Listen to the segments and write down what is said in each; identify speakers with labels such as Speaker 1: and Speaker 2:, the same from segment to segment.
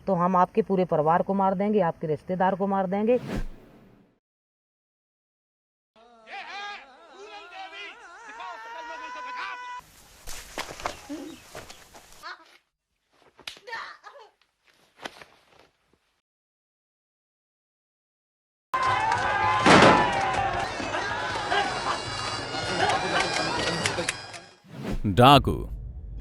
Speaker 1: तो हम आपके पूरे परिवार को मार देंगे, आपके रिश्तेदार को मार देंगे।
Speaker 2: डाकू,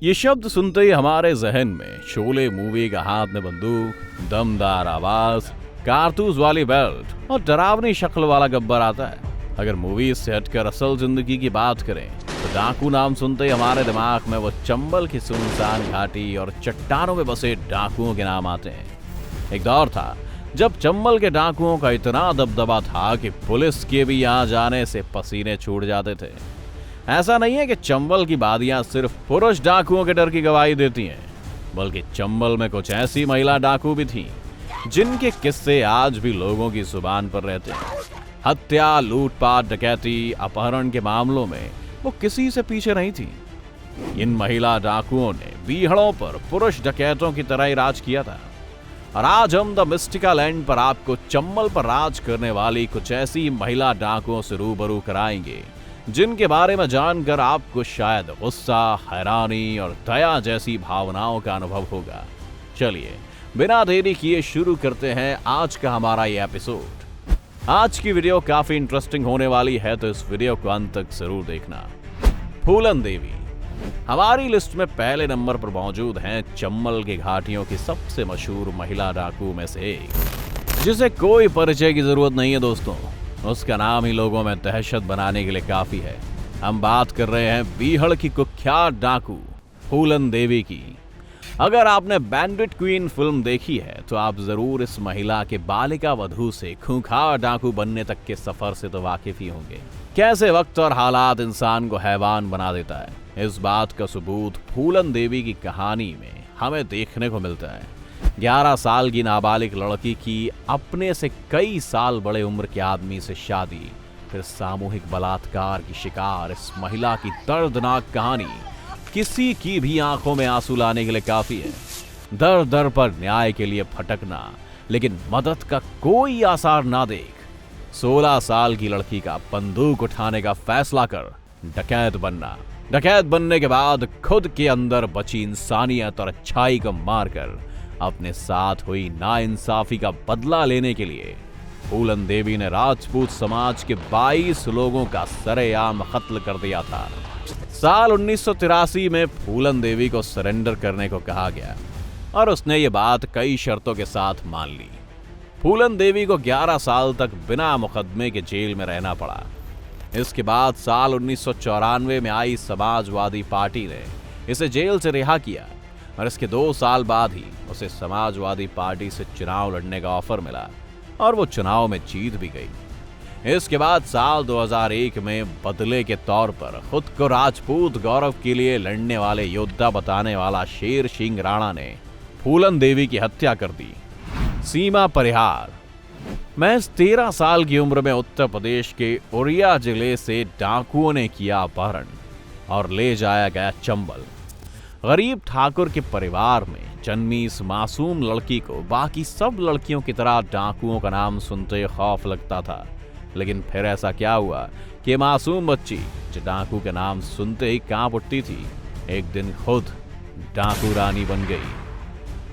Speaker 2: ये शब्द सुनते ही हमारे जहन में शोले मूवी का हाथ में बंदूक, दमदार आवाज, कारतूस वाली बेल्ट और डरावनी शक्ल वाला गब्बर आता है। अगर मूवी से हटकर असल जिंदगी की बात करें तो डाकू नाम सुनते ही हमारे दिमाग में वो चंबल की सुनसान घाटी और चट्टानों में बसे डाकुओं के नाम आते हैं। एक दौर था जब चंबल के डाकुओं का इतना दबदबा था कि पुलिस के भी यहाँ जाने से पसीने छूट जाते थे। ऐसा नहीं है कि चंबल की वादियां सिर्फ पुरुष डाकुओं के डर की गवाही देती हैं, बल्कि चंबल में कुछ ऐसी महिला डाकू भी थीं जिनके किस्से आज भी लोगों की जुबान पर रहते हैं। हत्या, लूटपाट, डकैती, अपहरण के मामलों में वो किसी से पीछे नहीं थी। इन महिला डाकुओं ने बीहड़ों पर पुरुष डकैतों की तरह ही राज किया था। और आज हम द मिस्टिकल एंड पर आपको चंबल पर राज करने वाली कुछ ऐसी महिला डाकुओं से रूबरू कराएंगे जिनके बारे में जानकर आपको शायद गुस्सा, हैरानी और दया जैसी भावनाओं का अनुभव होगा। चलिए बिना देरी किए शुरू करते हैं आज का हमारा ये एपिसोड। आज की वीडियो काफी इंटरेस्टिंग होने वाली है, तो इस वीडियो को अंत तक जरूर देखना। फूलन देवी हमारी लिस्ट में पहले नंबर पर मौजूद हैं चंबल की घाटियों की सबसे मशहूर महिला डाकू में से एक, जिसे कोई परिचय की जरूरत नहीं है दोस्तों। उसका नाम ही लोगों में दहशत बनाने के लिए काफी है। हम बात कर रहे हैं बीहड़ की कुख्यात डाकू फूलन देवी की। अगर आपने बैंडिट क्वीन फिल्म देखी है तो आप जरूर इस महिला के बालिका वधू से खूंखार डाकू बनने तक के सफर से तो वाकिफ ही होंगे। कैसे वक्त और हालात इंसान को हैवान बना देता है, इस बात का सबूत फूलन देवी की कहानी में हमें देखने को मिलता है। 11 साल की नाबालिग लड़की की अपने से कई साल बड़े उम्र के आदमी से शादी, फिर सामूहिक बलात्कार की शिकार इस महिला की दर्दनाक कहानी किसी की भी आंखों में आंसू लाने के लिए काफी है। दर दर पर न्याय के लिए भटकना, लेकिन मदद का कोई आसार ना देख 16 साल की लड़की का बंदूक उठाने का फैसला कर डकैत बनना। डकैत बनने के बाद खुद के अंदर बची इंसानियत और अच्छाई को मारकर अपने साथ हुई नाइंसाफी का बदला लेने के लिए फूलन देवी ने राजपूत समाज के 22 लोगों का सरेआम कत्ल कर दिया था। साल 1983 में फूलन देवी को सरेंडर करने को कहा गया और उसने ये बात कई शर्तों के साथ मान ली। फूलन देवी को 11 साल तक बिना मुकदमे के जेल में रहना पड़ा। इसके बाद साल 1994 में आई समाजवादी पार्टी ने इसे जेल से रिहा किया और इसके 2 साल बाद ही उसे समाजवादी पार्टी से चुनाव लड़ने का ऑफर मिला और वो चुनाव में जीत भी गई। इसके बाद साल 2001 में बदले के तौर पर खुद को राजपूत गौरव के लिए लड़ने वाले योद्धा बताने वाला शेर सिंह राणा ने फूलन देवी की हत्या कर दी। सीमा परिहार महज 13 साल की उम्र में उत्तर प्रदेश के उड़िया जिले से डाकुओं ने किया अपहरण और ले जाया गया चंबल। गरीब ठाकुर के परिवार में जन्मी इस मासूम लड़की को बाकी सब लड़कियों की तरह डाकुओं का नाम सुनते ही खौफ लगता था। लेकिन फिर ऐसा क्या हुआ कि मासूम बच्ची जो डाकू के नाम सुनते ही कांप उठती थी, एक दिन खुद डाकू रानी बन गई।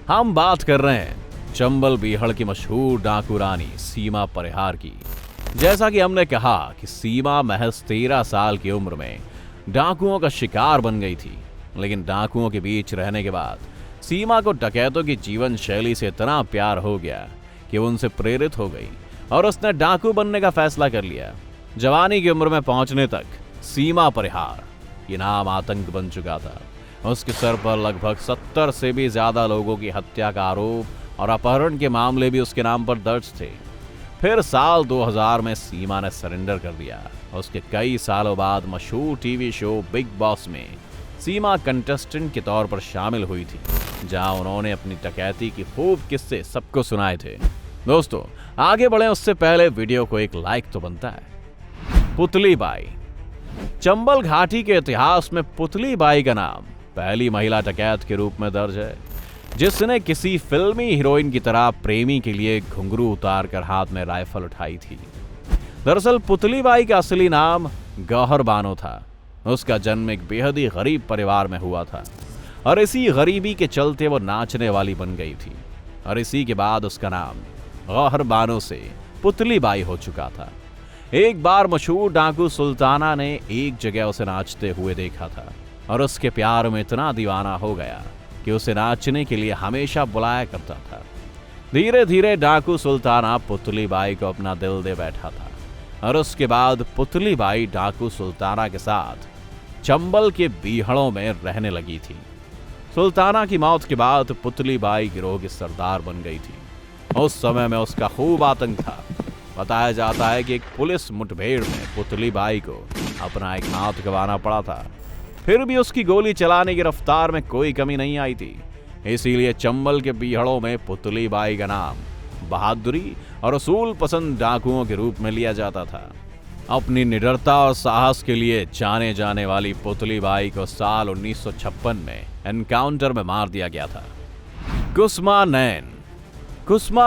Speaker 2: हम बात कर रहे हैं चंबल बीहड़ की मशहूर डाकू रानी सीमा परिहार की। जैसा कि हमने कहा कि सीमा महज 13 साल की उम्र में डाकुओं का शिकार बन गई थी, लेकिन डाकुओं के बीच रहने के बाद सीमा को डकैतों की जीवन शैली से इतना प्यार हो गया कि वो उनसे प्रेरित हो गई और उसने डाकू बनने का फैसला कर लिया। जवानी की उम्र में पहुंचने तक सीमा परिहार ये नाम आतंक बन चुका था। उसके सर पर लगभग 70 से भी ज्यादा लोगों की हत्या का आरोप और अपहरण के मामले भी उसके नाम पर दर्ज थे। फिर साल 2000 में सीमा ने सरेंडर कर दिया। उसके कई सालों बाद मशहूर टीवी शो बिग बॉस में सीमा कंटेस्टेंट के तौर पर शामिल हुई थी, जहां उन्होंने अपनी डकैती की खूब किस्से सबको सुनाए थे। दोस्तों आगे बढ़े उससे पहले वीडियो को एक लाइक तो बनता है। पुतली बाई चंबल घाटी के इतिहास में पुतली बाई का नाम पहली महिला डकैत के रूप में दर्ज है, जिसने किसी फिल्मी हीरोइन की तरह प्रेमी के लिए घुंघरू उतार कर हाथ में राइफल उठाई थी। दरअसल पुतली बाई का असली नाम गौहर बानो था। उसका जन्म एक बेहद ही गरीब परिवार में हुआ था और इसी गरीबी के चलते वो नाचने वाली बन गई थी और इसी के बाद उसका नाम गौहर बानो से पुतली बाई हो चुका था। एक बार मशहूर डाकू सुल्ताना ने एक जगह उसे नाचते हुए देखा था और उसके प्यार में इतना दीवाना हो गया कि उसे नाचने के लिए हमेशा बुलाया करता था। धीरे धीरे डाकू सुल्ताना पुतली बाई को अपना दिल दे बैठा था और उसके बाद पुतली बाई डाकू सुल्ताना के साथ चंबल के बीहड़ों में रहने लगी थी। सुल्ताना की मौत के बाद पुतली बाई गिरोह की सरदार बन गई थी। उस समय में उसका खूब आतंक था। बताया जाता है कि एक पुलिस मुठभेड़ में पुतली बाई को अपना एक हाथ गंवाना पड़ा था, फिर भी उसकी गोली चलाने की रफ्तार में कोई कमी नहीं आई थी। इसीलिए चंबल के बीहड़ों में पुतली बाई का नाम बहादुरी और असूल पसंद डाकुओं के रूप में लिया जाता था। अपनी निडरता और साहस के लिए जाने जाने वाली पुतली बाई को साल 1956 में एनकाउंटर में मार दिया गया था। कुसमा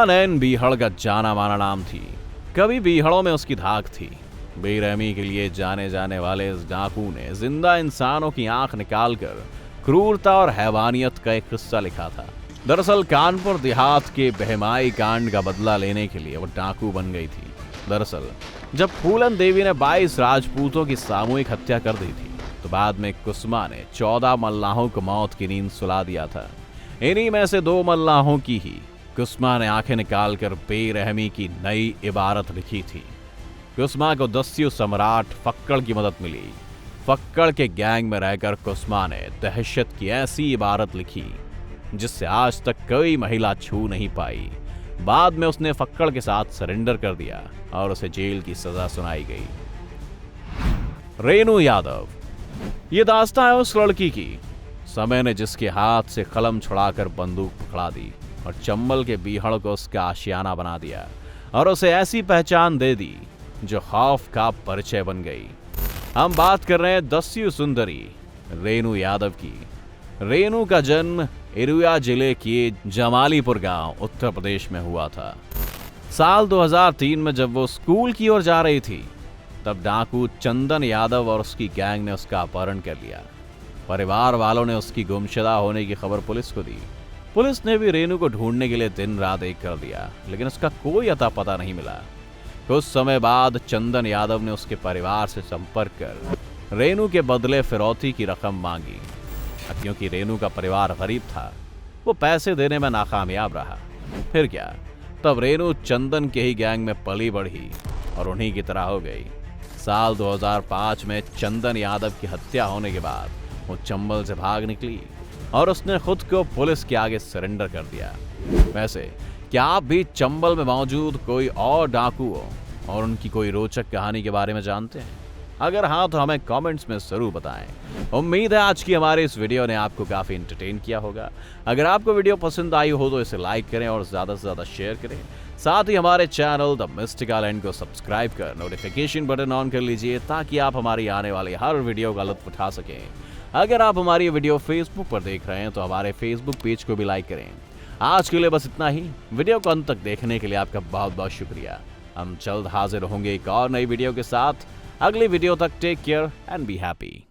Speaker 2: नैन बीहड़ का जाना माना नाम थी। कभी बीहड़ों में उसकी धाक थी। बेरहमी के लिए जाने जाने वाले इस डाकू ने जिंदा इंसानों की आंख निकालकर क्रूरता और हैवानियत का एक किस्सा लिखा था। दरअसल कानपुर देहात के बहमाई कांड का बदला लेने के लिए वो डाकू बन गई थी। दरअसल जब फूलन देवी ने 22 राजपूतों की सामूहिक हत्या कर दी थी तो बाद में कुसमा ने 14 मल्लाहों को मौत की नींद सुला दिया था। इन्हीं में से 2 मल्लाहों की ही कुसमा ने आंखें निकालकर बेरहमी की नई इबारत लिखी थी। कुसमा को दस्यु सम्राट फक्कड़ की मदद मिली। फक्कड़ के गैंग में रहकर कुसमा ने दहशत की ऐसी इबारत लिखी जिससे आज तक कोई महिला छू नहीं पाई। बाद में उसने फक्कड़ के साथ सरेंडर कर दिया और उसे जेल की सजा सुनाई गई। रेनू यादव, ये दास्तां है उस लड़की की समय ने जिसके हाथ से कलम छुड़ाकर बंदूक पकड़ा दी और चंबल के बीहड़ को उसका आशियाना बना दिया और उसे ऐसी पहचान दे दी जो खौफ का परिचय बन गई। हम बात कर रहे हैं दस्यु सुंदरी रेनू यादव की। रेनू का जन्म इरुया जिले के जमालीपुर गांव उत्तर प्रदेश में हुआ था। साल 2003 में जब वो स्कूल की ओर जा रही थी तब डाकू चंदन यादव और उसकी गैंग ने उसका अपहरण कर लिया। परिवार वालों ने उसकी गुमशुदा होने की खबर पुलिस को दी। पुलिस ने भी रेनू को ढूंढने के लिए दिन रात एक कर दिया, लेकिन उसका कोई अता पता नहीं मिला। कुछ समय बाद चंदन यादव ने उसके परिवार से संपर्क कर रेनू के बदले फिरौती की रकम मांगी। क्योंकि रेनू का परिवार गरीब था, वो पैसे देने में नाकामयाब रहा। फिर क्या, तब रेनू चंदन के ही गैंग में पली बढ़ी और उन्हीं की तरह हो गई। साल 2005 में चंदन यादव की हत्या होने के बाद वो चंबल से भाग निकली और उसने खुद को पुलिस के आगे सरेंडर कर दिया। वैसे क्या आप भी चंबल में मौजूद कोई और डाकुओं और उनकी कोई रोचक कहानी के बारे में जानते हैं? अगर हाँ तो हमें कमेंट्स में जरूर बताएं। उम्मीद है आज की हमारे इस वीडियो ने आपको काफी एंटरटेन किया होगा। अगर आपको वीडियो पसंद आई हो तो इसे लाइक करें और ज्यादा से ज्यादा शेयर करें। साथ ही हमारे चैनल द मिस्टिकल एंड को सब्सक्राइब कर नोटिफिकेशन बटन ऑन कर लीजिए ताकि आप हमारी आने वाली हर वीडियो का लुत्फ उठा सकें। अगर आप हमारी वीडियो फेसबुक पर देख रहे हैं तो हमारे फेसबुक पेज को भी लाइक करें। आज के लिए बस इतना ही। वीडियो को अंत तक देखने के लिए आपका बहुत बहुत शुक्रिया। हम जल्द हाजिर होंगे एक और नई वीडियो के साथ। अगली वीडियो तक take care and be happy.